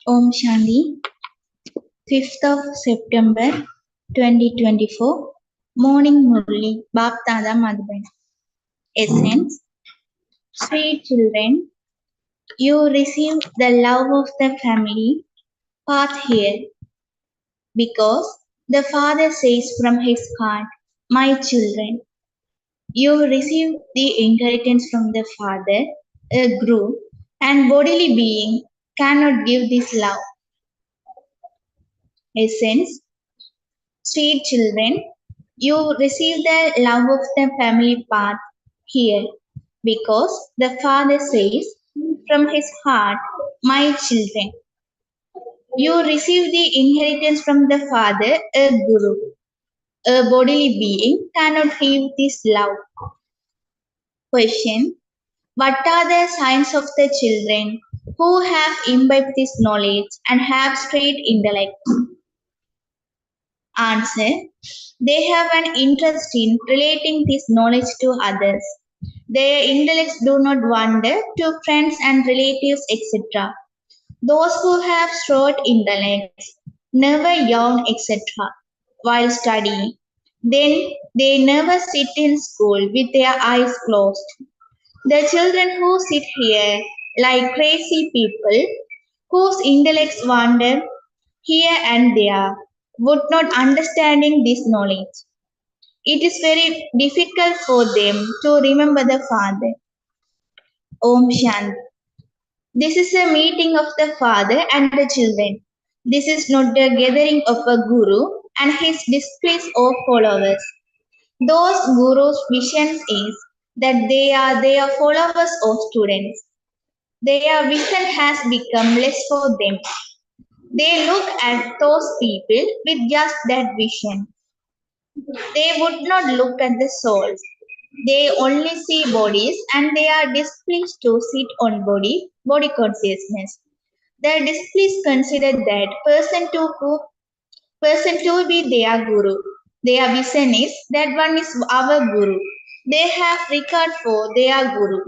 Om Shanti, 5th of September 2024, Morning Murli, Baptada Madhubana. Essence, sweet children, you receive the love of the family path here because the Father says from his heart, my children, you receive the inheritance from the Father, a group and bodily being cannot give this love. Essence, sweet children, you receive the love of the family path here because the Father says from his heart, my children. You receive the inheritance from the Father, a Guru. A bodily being cannot give this love. Question. What are the signs of the children who have imbibed this knowledge and have straight intellect? Answer. They have an interest in relating this knowledge to others. Their intellects do not wander to friends and relatives, etc. Those who have short intellects never yawn, etc. while studying. Then they never sit in school with their eyes closed. The children who sit here like crazy people, whose intellects wander here and there, would not understanding this knowledge. It is very difficult for them to remember the Father. Om Shanti. This is a meeting of the Father and the children. This is not the gathering of a guru and his displeased or followers. Those gurus' visions is that they are their followers or students. Their vision has become less for them. They look at those people with just that vision. They would not look at the souls. They only see bodies and they are displeased to sit on body consciousness. The displeased consider that person to be their guru. Their vision is that one is our guru. They have regard for their guru.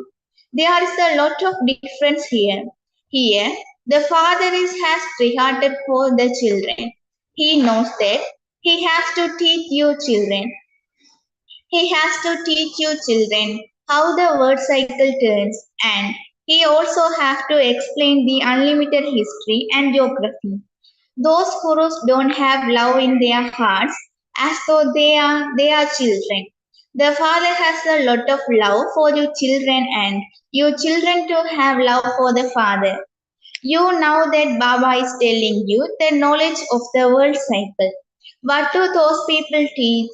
There is a lot of difference here. Here, the father has regarded for the children. He knows that He has to teach you children. He has to teach you children how the word cycle turns, and he also has to explain the unlimited history and geography. Those gurus don't have love in their hearts as though they are children. The father has a lot of love for your children and your children to have love for the father. You now that Baba is telling you the knowledge of the world cycle. What do those people teach?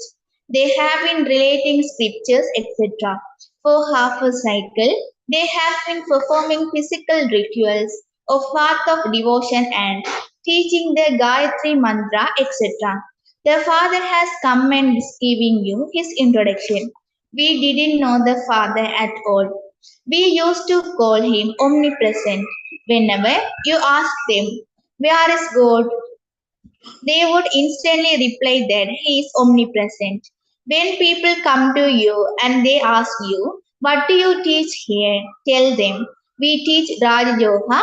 They have been relating scriptures, etc. For half a cycle, they have been performing physical rituals of path of devotion and teaching the Gayatri mantra, etc. The Father has come and is giving you his introduction. We didn't know the Father at all. We used to call him omnipresent. Whenever you ask them, where is God? They would instantly reply that he is omnipresent. When people come to you and they ask you, what do you teach here? Tell them, we teach Raj Yoga,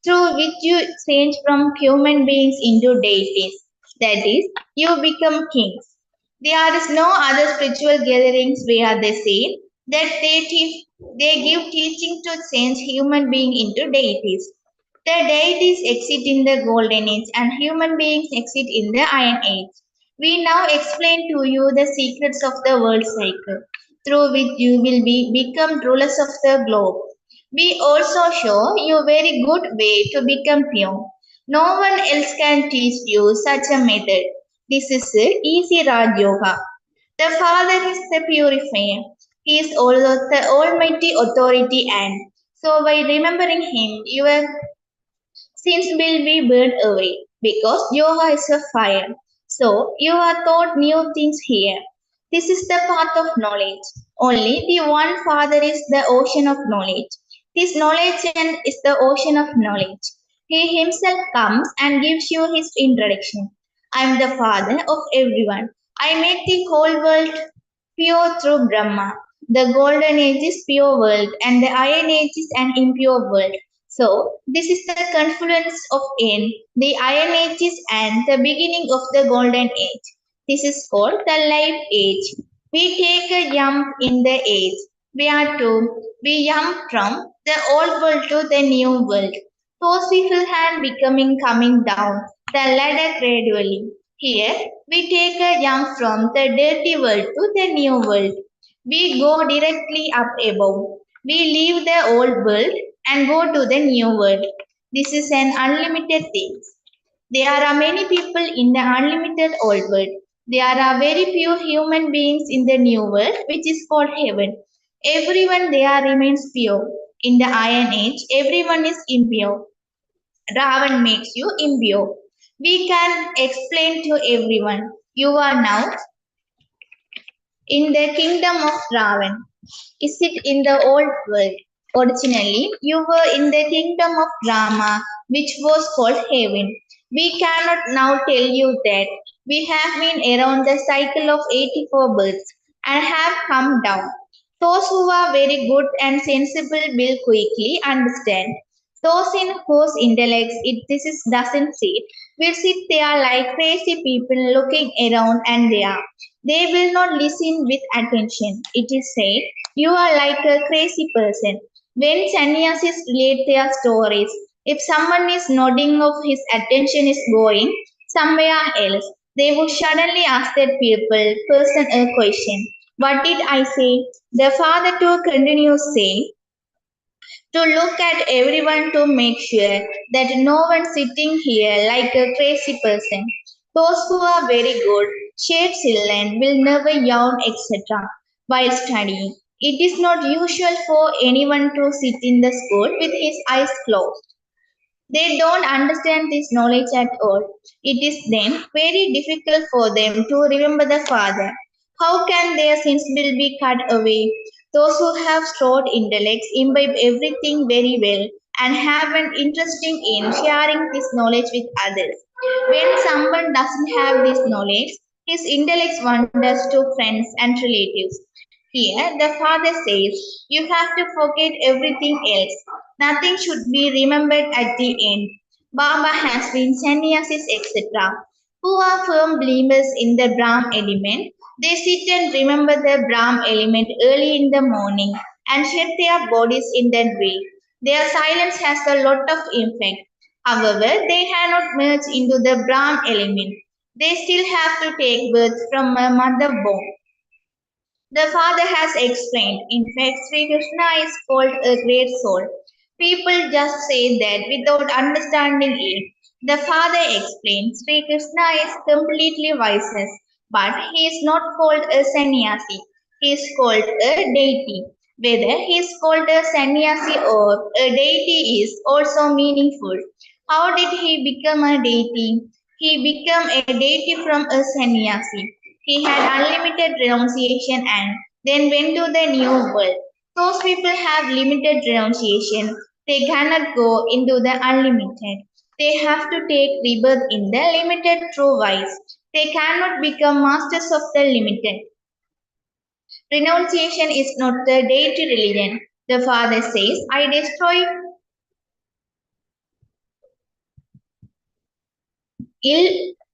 through which you change from human beings into deities. That is, you become kings. There is no other spiritual gatherings where they say that they give teaching to change human being into deities. The deities exist in the golden age and human beings exist in the iron age. We now explain to you the secrets of the world cycle, through which you will become rulers of the globe. We also show you a very good way to become pure. No one else can teach you such a method. This is a easy Raj Yoga. The Father is the purifier. He is also the almighty authority and so by remembering him, your sins will be burned away because yoga is a fire. So you are taught new things here. This is the path of knowledge. Only the one Father is the ocean of knowledge. His knowledge and is the ocean of knowledge. He himself comes and gives you his introduction. I am the Father of everyone. I make the whole world pure through Brahma. The golden age is pure world and the iron age is an impure world. So this is the confluence of in the iron ages and the beginning of the golden age. This is called the life age. We take a jump in the age. We jump from the old world to the new world. Those people had becoming coming down the ladder gradually. Here we take a jump from the dirty world to the new world. We go directly up above. We leave the old world and go to the new world. This is an unlimited thing. There are many people in the unlimited old world. There are very few human beings in the new world, which is called heaven. Everyone there remains pure. In the iron age, everyone is impure. Ravan makes you impure. We can explain to everyone. You are now in the kingdom of Ravan. Is it in the old world? Originally, you were in the kingdom of Rama, which was called heaven. We cannot now tell you that. We have been around the cycle of 84 births and have come down. Those who are very good and sensible will quickly understand. Those in whose intellects doesn't sit will sit there like crazy people looking around and there. They will not listen with attention. It is said, you are like a crazy person. When sannyasis relate their stories, if someone is nodding off, his attention is going somewhere else, they would suddenly ask that person a question. What did I say? The father too continues saying, to look at everyone to make sure that no one sitting here like a crazy person. Those who are very good, shade children will never yawn, etc. while studying. It is not usual for anyone to sit in the school with his eyes closed. They don't understand this knowledge at all. It is then very difficult for them to remember the Father. How can their sins will be cut away? Those who have strong intellects imbibe everything very well and have an interest in sharing this knowledge with others. When someone doesn't have this knowledge, his intellect wanders to friends and relatives. Here, the father says, you have to forget everything else. Nothing should be remembered at the end. Baba has been sannyasis, etc. who are firm believers in the Brahm element. They sit and remember the Brahm element early in the morning and shape their bodies in that way. Their silence has a lot of impact. However, they have not merged into the Brahm element. They still have to take birth from a mother bone. The Father has explained. In fact, Sri Krishna is called a great soul. People just say that without understanding it. The Father explained Sri Krishna is completely wise, but he is not called a sannyasi. He is called a deity. Whether he is called a sannyasi or a deity is also meaningful. How did he become a deity? He became a deity from a sannyasi. He had unlimited renunciation and then went to the new world. Those people have limited renunciation. They cannot go into the unlimited. They have to take rebirth in the limited true wise. They cannot become masters of the limited. Renunciation is not the deity religion. The Father says, I destroy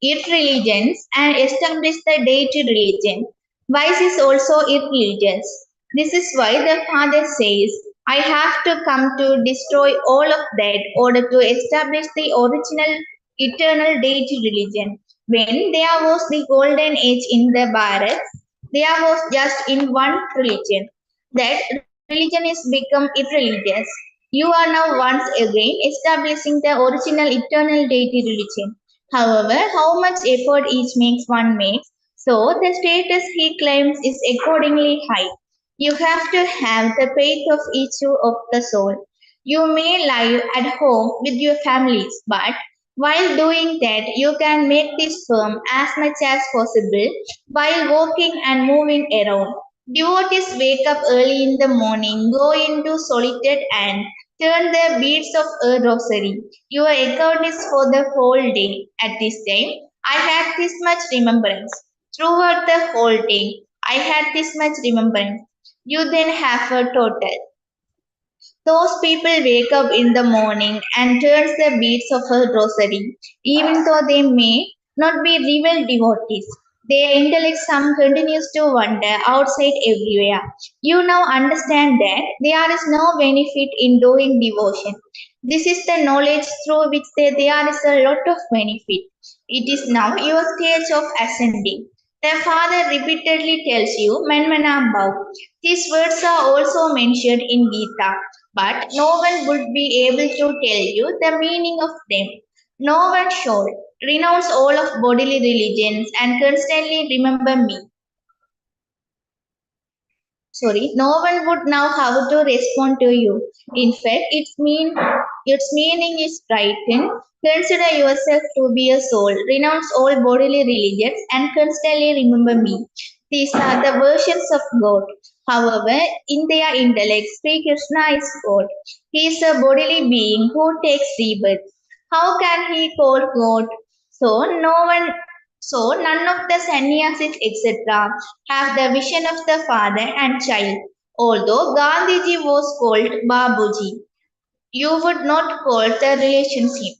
irreligions and establish the deity religion. Vice is also irreligious. This is why the Father says, I have to come to destroy all of that order to establish the original eternal deity religion. When there was the golden age in the Bharat, there was just in one religion. That religion is become irreligious. You are now once again establishing the original eternal deity religion. However, how much effort each makes one makes, so the status he claims is accordingly high. You have to have the faith of each of the soul. You may live at home with your families, but while doing that, you can make this firm as much as possible while walking and moving around. Devotees wake up early in the morning, go into solitude, and turn the beads of a rosary. Your account is for the whole day. At this time, I had this much remembrance. Throughout the whole day, I had this much remembrance. You then have a total. Those people wake up in the morning and turns the beads of a rosary, even though they may not be real devotees. Their intellect some continues to wander outside everywhere. You now understand that there is no benefit in doing devotion. This is the knowledge through which there is a lot of benefit. It is now your stage of ascending. The Father repeatedly tells you, Manmana Bhav. These words are also mentioned in Gita, but no one would be able to tell you the meaning of them. No one should renounce all of bodily religions and constantly remember me. Sorry, no one would know how to respond to you. In fact, its meaning is frightened. Consider yourself to be a soul. Renounce all bodily religions and constantly remember me. These are the versions of God. However, in their intellect, Sri Krishna is God. He is a bodily being who takes rebirth. How can he call God? So no one so none of the sannyasis etc. have the vision of the father and child. Although Gandhiji was called Babuji, you would not call the relationship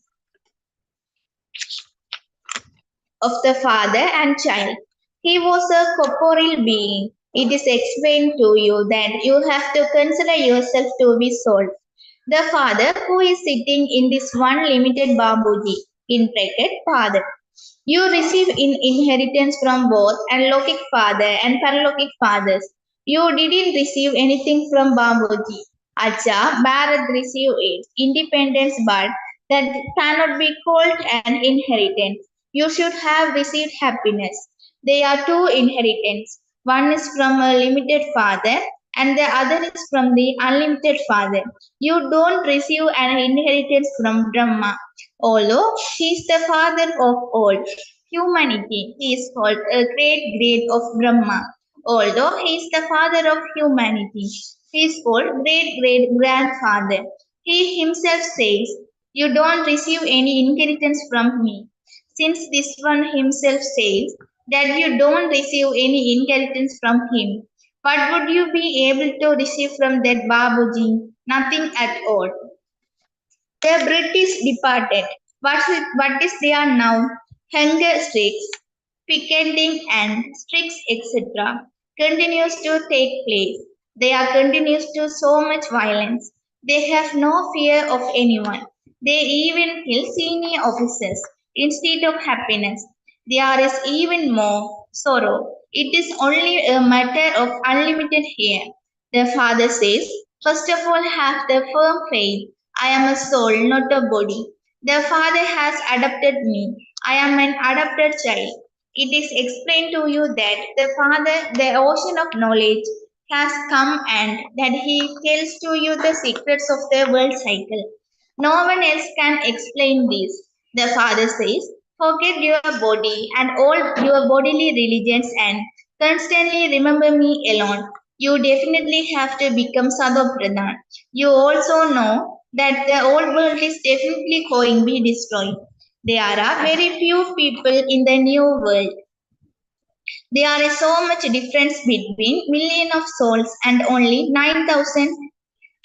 of the father and child. He was a corporeal being. It is explained to you that you have to consider yourself to be soul. The father who is sitting in this one limited Babuji, in bracket father. You receive in inheritance from both Alokik father and Paralokik fathers. You didn't receive anything from Babuji. Acha, Bharat received it, independence, but that cannot be called an inheritance. You should have received happiness. There are two inheritance. One is from a limited father and the other is from the unlimited father. You don't receive an inheritance from Brahma. Although he is the father of all humanity, he is called a great great of Brahma. Although he is the father of humanity, he is called great great grandfather. He himself says, you don't receive any inheritance from me. Since this one himself says that you don't receive any inheritance from him, what would you be able to receive from that Babuji? Nothing at all. The British departed. What is there now? Hunger streaks, picketing and strikes etc. continues to take place. They are continues to so much violence. They have no fear of anyone. They even kill senior officers instead of happiness. There is even more sorrow. It is only a matter of unlimited here. The father says, first of all, have the firm faith. I am a soul, not a body. The father has adopted me. I am an adopted child. It is explained to you that the Father, the ocean of knowledge, has come and that He tells to you the secrets of the world cycle. No one else can explain this. The Father says, forget your body and all your bodily religions and constantly remember me alone. You definitely have to become Sadhopradhan. You also know that the old world is definitely going to be destroyed. There are very few people in the new world. There is so much difference between million of souls and only 9,000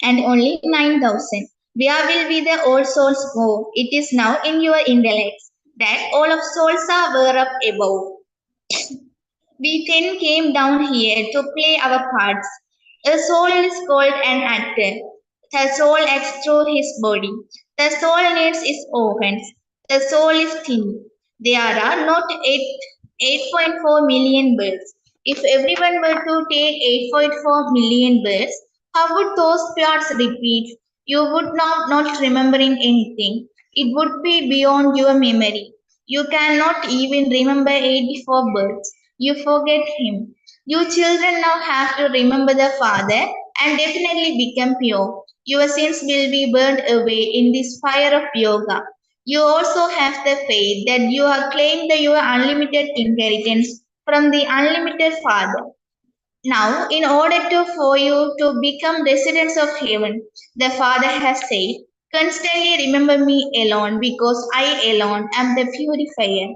and only 9,000. Where will be the old souls go? It is now in your intellect that all of souls are were up above. We then came down here to play our parts. A soul is called an actor. The soul acts through his body. The soul needs its organs. The soul is thin. There are not 8.4 million birds. If everyone were to take 8.4 million birds, how would those parts repeat? You would not remembering anything. It would be beyond your memory. You cannot even remember 84 birds. You forget him. You children now have to remember the Father and definitely become pure. Your sins will be burned away in this fire of yoga. You also have the faith that you have claimed your unlimited inheritance from the unlimited Father. Now, in order for you to become residents of heaven, the Father has said, constantly remember me alone because I alone am the purifier.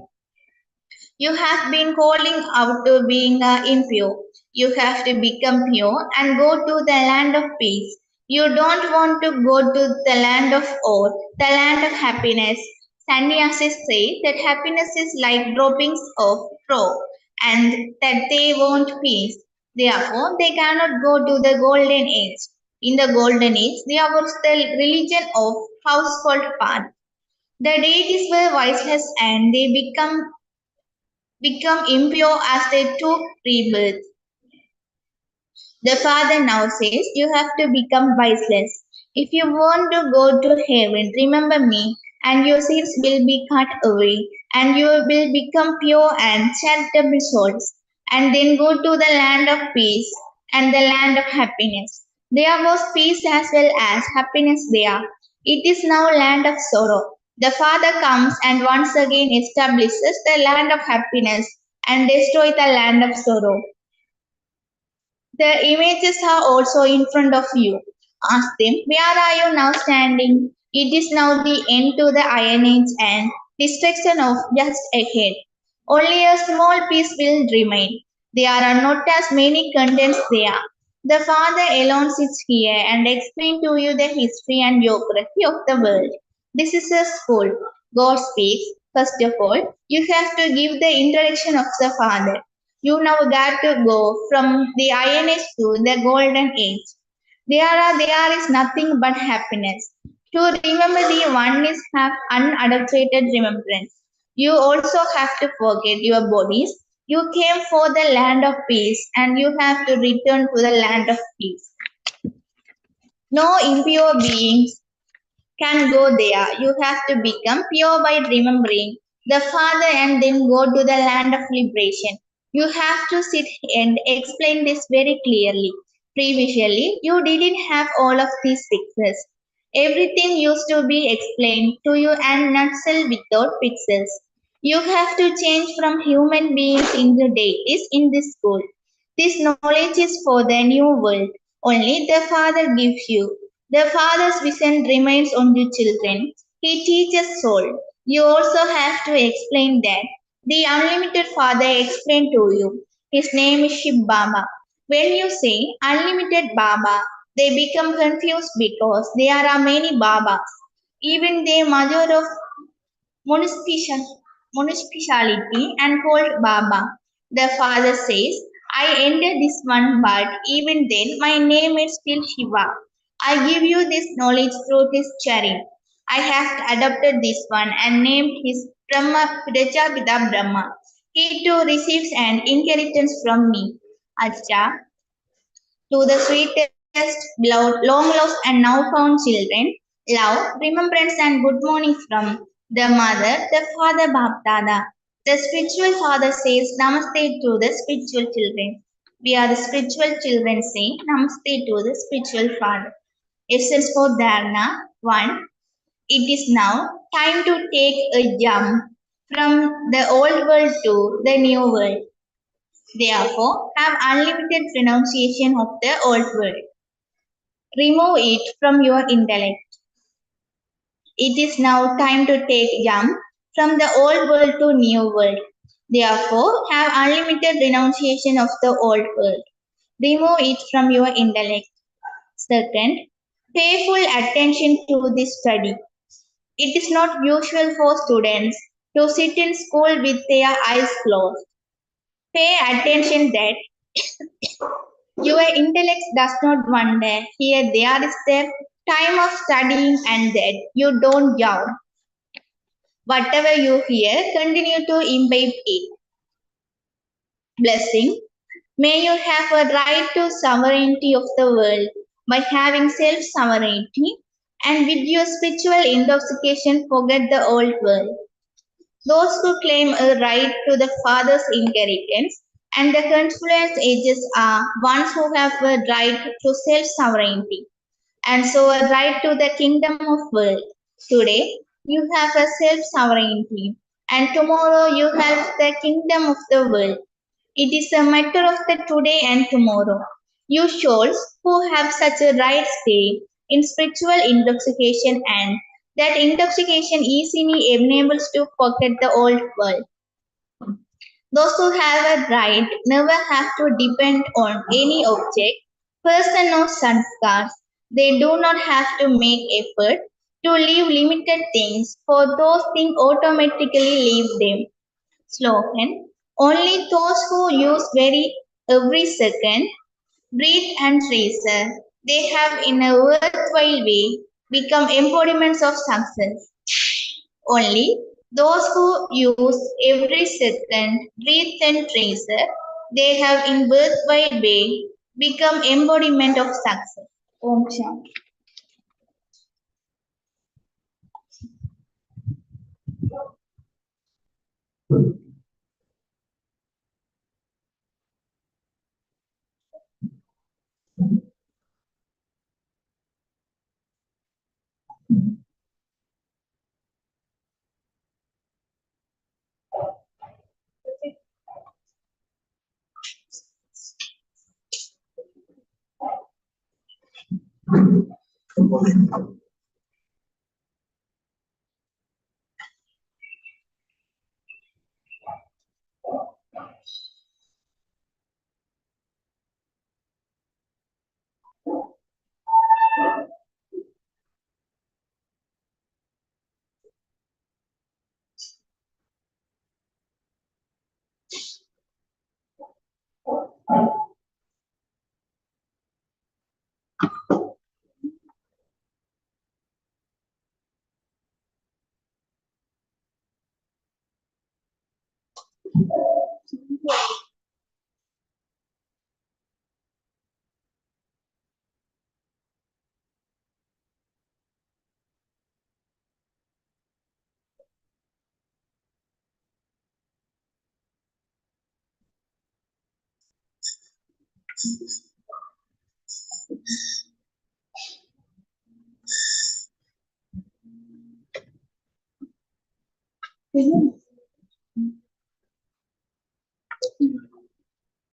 You have been calling out to being impure. You have to become pure and go to the land of peace. You don't want to go to the land of oath, the land of happiness. Sannyasis say that happiness is like droppings of straw and that they want peace. Therefore, they cannot go to the golden age. In the golden age, there was the religion of household path. The deities were voiceless and they become impure as they took rebirth. The Father now says you have to become viceless. If you want to go to heaven, remember me, and your sins will be cut away, and you will become pure and charitable souls, and then go to the land of peace and the land of happiness. There was peace as well as happiness there. It is now land of sorrow. The Father comes and once again establishes the land of happiness and destroys the land of sorrow. The images are also in front of you. Ask them, where are you now standing? It is now the end to the Iron Age and destruction of just ahead. Only a small piece will remain. There are not as many contents there. The Father alone sits here and explains to you the history and geography of the world. This is a school. God speaks. First of all, you have to give the introduction of the Father. You now got to go from the Iron Age to the Golden Age. There is nothing but happiness. To remember the one is have unadulterated remembrance. You also have to forget your bodies. You came for the land of peace and you have to return to the land of peace. No impure beings can go there. You have to become pure by remembering the Father and then go to the land of liberation. You have to sit and explain this very clearly. Previously, you didn't have all of these fixes. Everything used to be explained to you and nutshell without fixes. You have to change from human beings into deities in this school. This knowledge is for the new world. Only the Father gives you. The Father's vision remains on you children. He teaches soul. You also have to explain that. The unlimited Father explained to you. His name is Shiv Baba. When you say unlimited Baba, they become confused because there are many Babas. Even the mother of monasticism, municipality and told Baba. The father says, I entered this one, but even then my name is still Shiva. I give you this knowledge through this chariot. I have adopted this one and named his Brahma Prajapita Brahma. He too receives an inheritance from me. Acha, to the sweetest, beloved, long lost and now found children, love, remembrance and good morning from the mother, the father Bhaktada. The spiritual father says Namaste to the spiritual children. We are the spiritual children saying Namaste to the spiritual father. Essence for Dharana 1. It is now time to take a jump from the old world to the new world. Therefore, have unlimited renunciation of the old world. Remove it from your intellect. It is now time to take jump from the old world to new world. Therefore, have unlimited renunciation of the old world. Remove it from your intellect. Second, pay full attention to this study. It is not usual for students to sit in school with their eyes closed. Pay attention that your intellect does not wander. Here there is the time of studying and that you don't jump. Whatever you hear, continue to imbibe it. Blessing. May you have a right to sovereignty of the world by having self-sovereignty and with your spiritual intoxication forget the old world. Those who claim a right to the Father's inheritance and the confluence ages are ones who have a right to self-sovereignty and so a right to the kingdom of world. Today you have a self-sovereignty and tomorrow you have the kingdom of the world. It is a matter of the today and tomorrow. You souls who have such a right stay in spiritual intoxication and that intoxication easily enables to forget the old world. Those who have a right never have to depend on any object, person or sanskars. They do not have to make effort to leave limited things, for those things automatically leave them. Slogan. Only those who use every second, breathe and treasure they have in a worthwhile way become embodiments of success. Only those who use every second, breathe and treasure they have in worthwhile way become embodiment of success. Om Shanti.